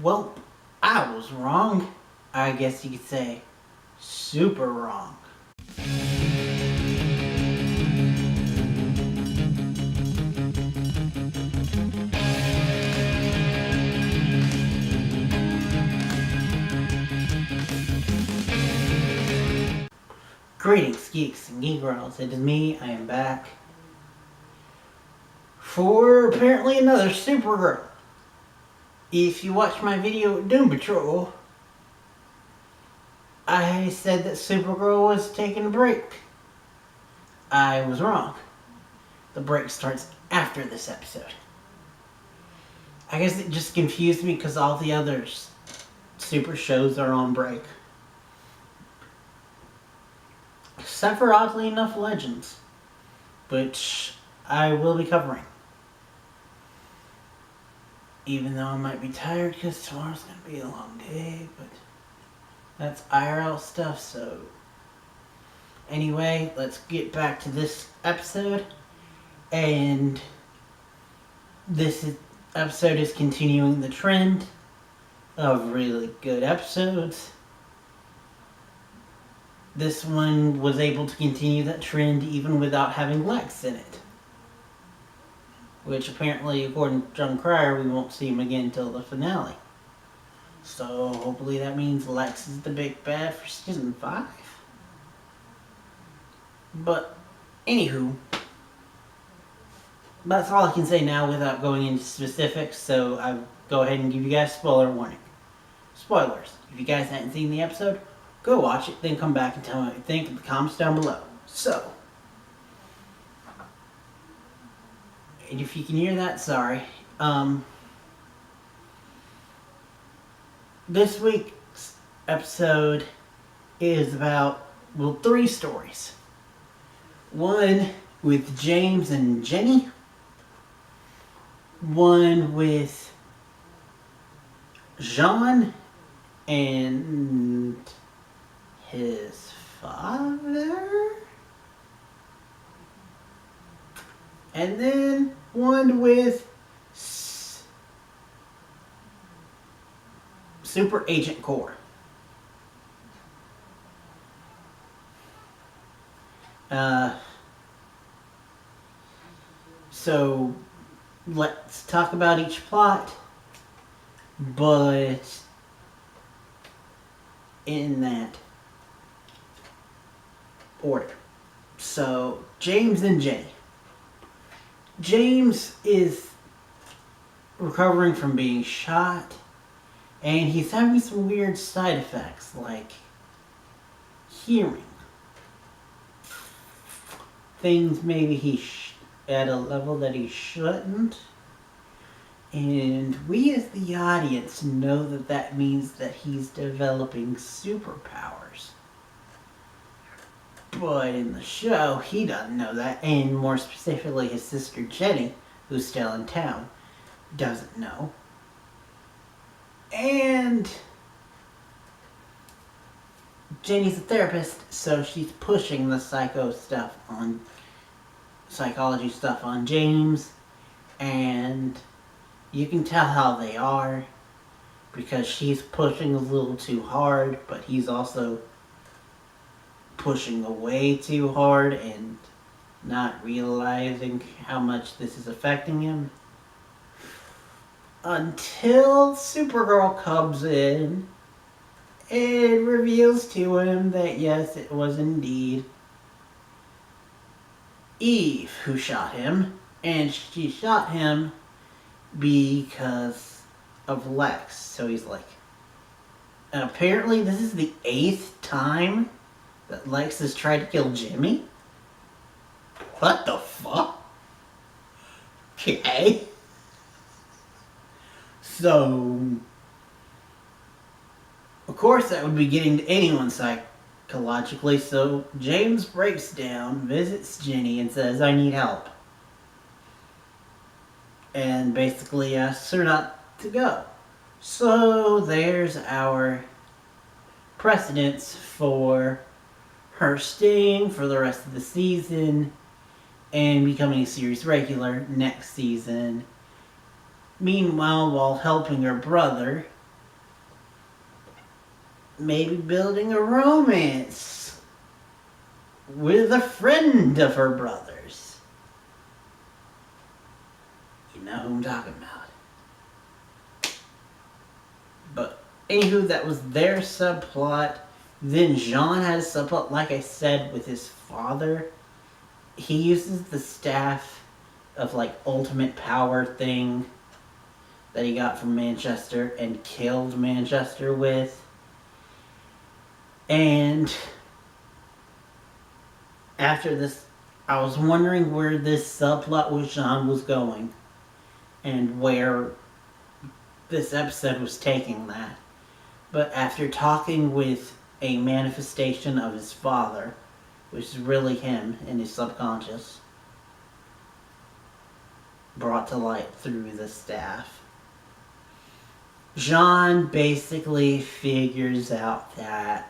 Well, I was wrong. I guess you could say super wrong. Greetings, geeks and geek girls. It is me. I am back for apparently another Supergirl. If you watch my video Doom Patrol, I said that Supergirl was taking a break. I was wrong. The break starts after this episode. I guess it just confused me because all the other super shows are on break. Except for, oddly enough, Legends, which I will be covering. Even though I might be tired because tomorrow's going to be a long day, but that's IRL stuff, so... Anyway, let's get back to this episode, and episode is continuing the trend of really good episodes. This one was able to continue that trend even without having Lex in it. Which apparently, according to John Cryer, we won't see him again until the finale. So hopefully that means Lex is the big bad for season 5. But, anywho, that's all I can say now without going into specifics, so I'll go ahead and give you guys spoiler warning. Spoilers. If you guys haven't seen the episode, go watch it, then come back and tell me what you think in the comments down below. So, and if you can hear that, sorry. This week's episode is about, well, 3 stories. One with James and Jenny. One with Jean and his father. And then one with Super Agent Core. So let's talk about each plot, but in that order. So, James and Jenny. James is recovering from being shot, and he's having some weird side effects, like hearing. Things maybe at a level that he shouldn't. And we as the audience know that that means that he's developing superpowers. But in the show, he doesn't know that, and more specifically his sister Jenny, who's still in town, doesn't know. And Jenny's a therapist, so she's pushing the psychology stuff on James, and you can tell how they are, because she's pushing a little too hard, but he's also pushing away too hard and not realizing how much this is affecting him. Until Supergirl comes in and reveals to him that yes, it was indeed Eve who shot him, and she shot him because of Lex. So he's like, and apparently this is the 8th time that Lex has tried to kill Jimmy? What the fuck? Okay. So, of course that would be getting to anyone psychologically, so James breaks down, visits Jenny, and says, I need help. And basically asks her not to go. So there's our precedence for her staying for the rest of the season and becoming a series regular next season. Meanwhile, while helping her brother, maybe building a romance with a friend of her brother's. You know who I'm talking about. But anywho, that was their subplot. Then Jean had a subplot, like I said, with his father. He uses the staff of like ultimate power thing that he got from Manchester and killed Manchester with. And after this, I was wondering where this subplot with Jean was going and where this episode was taking that. But after talking with a manifestation of his father, which is really him in his subconscious, brought to light through the staff, Jean basically figures out that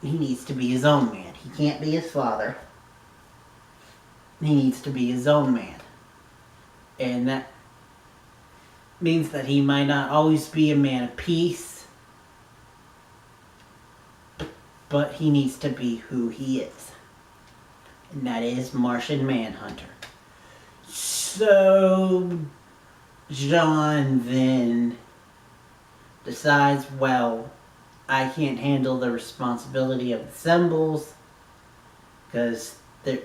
he needs to be his own man. He can't be his father. He needs to be his own man. And that means that he might not always be a man of peace, but he needs to be who he is. And that is Martian Manhunter. So John then decides, well, I can't handle the responsibility of the symbols because they're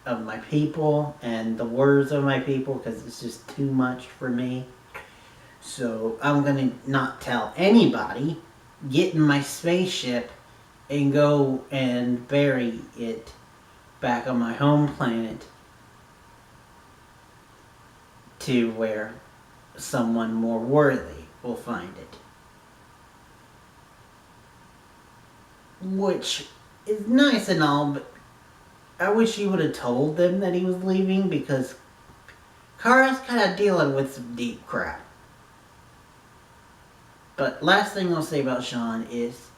of my people and the words of my people, because it's just too much for me. So I'm going to not tell anybody, get in my spaceship, and go and bury it back on my home planet to where someone more worthy will find it. Which is nice and all, but I wish he would have told them that he was leaving, because Kara's kind of dealing with some deep crap. But last thing I'll say about Sean is,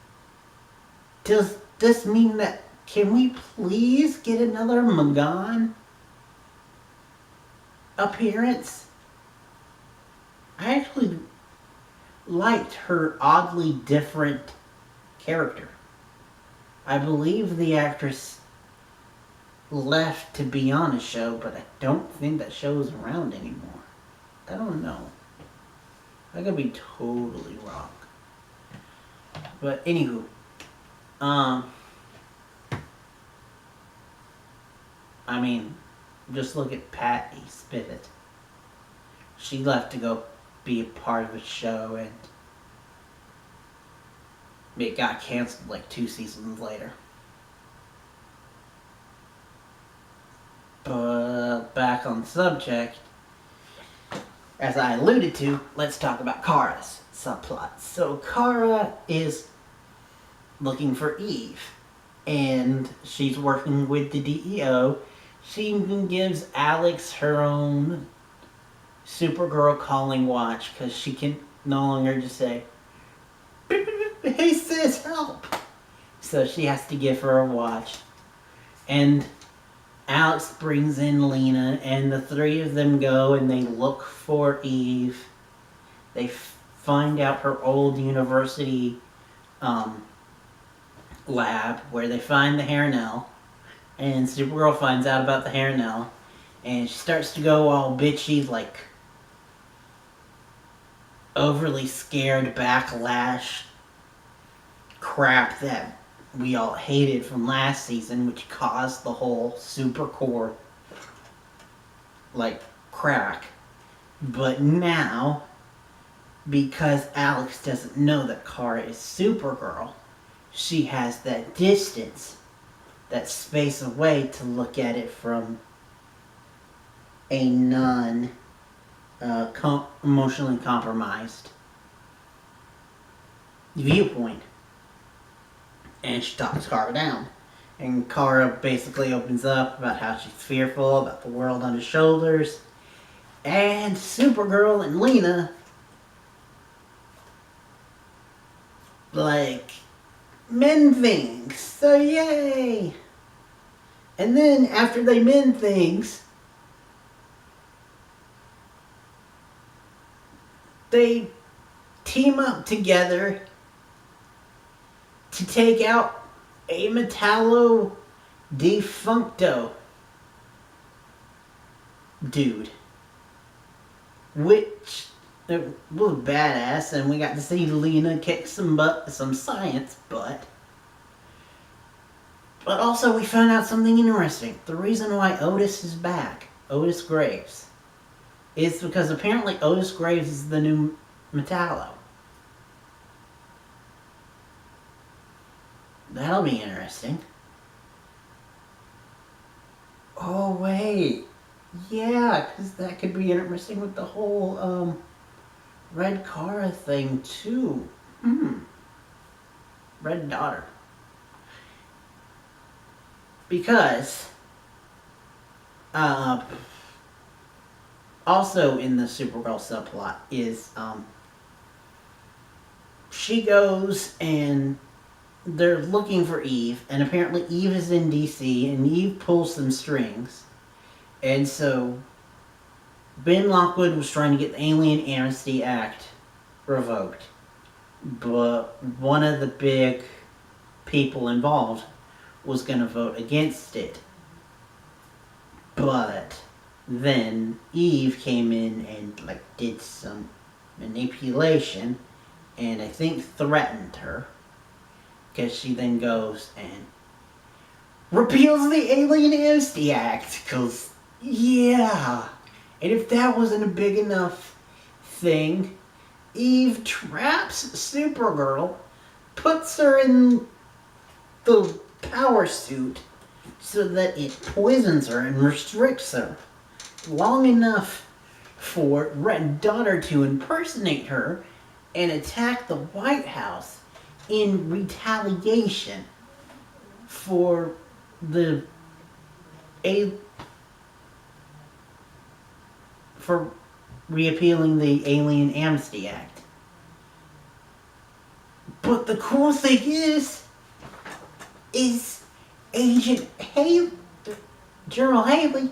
does this mean that, can we please get another Magan appearance? I actually liked her oddly different character. I believe the actress left to be on a show, but I don't think that show is around anymore. I don't know. I could be totally wrong. But anywho, I mean, just look at Patty Spivot. She left to go be a part of a show, and it got canceled like 2 seasons later. But back on the subject, as I alluded to, let's talk about Kara's subplot. So Kara is looking for Eve, and she's working with the DEO. She even gives Alex her own Supergirl calling watch, because she can no longer just say, "Hey sis, help!" So she has to give her a watch. And Alex brings in Lena, and the three of them go and they look for Eve. They find out her old university lab, where they find the Hairnell. And Supergirl finds out about the Hairnell, and she starts to go all bitchy, like overly scared backlash crap that we all hated from last season, which caused the whole super core like crack. But now, because Alex doesn't know that Kara is Supergirl, she has that distance, that space away to look at it from a emotionally compromised viewpoint. And she talks Kara down. And Kara basically opens up about how she's fearful about the world on her shoulders. And Supergirl and Lena, like, mend things. So yay! And then after they mend things, they team up together to take out a Metallo Defuncto dude. Which it was badass, and we got to see Lena kick some science butt. But also we found out something interesting. The reason why Otis is back, Otis Graves, is because apparently Otis Graves is the new Metallo. That'll be interesting. Oh wait, yeah, because that could be interesting with the whole Red Kara thing too. Red Daughter. Because also in the Supergirl subplot is she goes and they're looking for Eve, and apparently Eve is in DC, and Eve pulls some strings. And so Ben Lockwood was trying to get the Alien Amnesty Act revoked, but one of the big people involved was going to vote against it. But then Eve came in and did some manipulation, and I think threatened her, because she then goes and repeals the Alien Amnesty Act, because yeah. And if that wasn't a big enough thing, Eve traps Supergirl, puts her in the power suit so that it poisons her and restricts her long enough for Red Daughter to impersonate her and attack the White House in retaliation for for repealing the Alien Amnesty Act. But the cool thing is Agent General Haley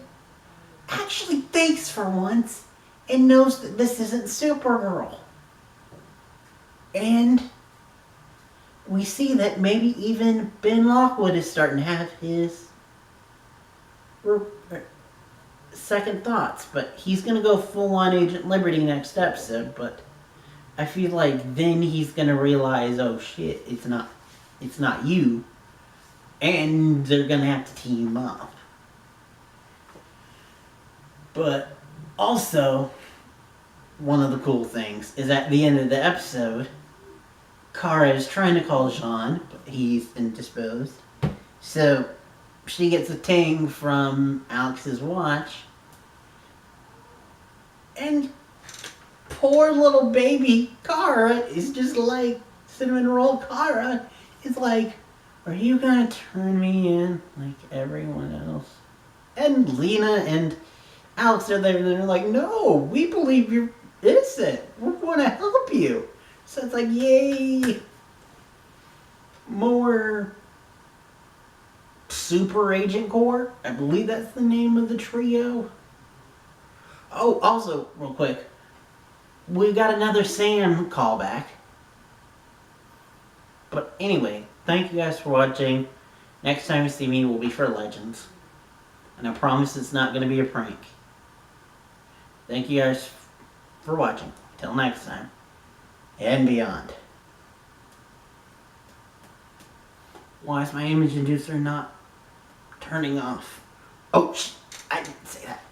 actually thinks for once and knows that this isn't Supergirl. And we see that maybe even Ben Lockwood is starting to have his second thoughts. But he's going to go full on Agent Liberty next episode. But I feel like then he's going to realize, oh shit, it's not you. And they're going to have to team up. But also, one of the cool things is at the end of the episode, Kara is trying to call Jean, but he's indisposed. So she gets a ting from Alex's watch. And poor little baby Kara is just like, cinnamon roll Kara is like, are you gonna turn me in like everyone else? And Lena and Alex are there and they're like, no, we believe you're innocent. We want to help you. So it's like, yay. More Super Agent Corps. I believe that's the name of the trio. Oh, also, real quick, we got another Sam callback. But anyway, thank you guys for watching. Next time you see me will be for Legends. And I promise it's not going to be a prank. Thank you guys for watching. Till next time. And beyond. Why is my image inducer not turning off? Oh, I didn't say that.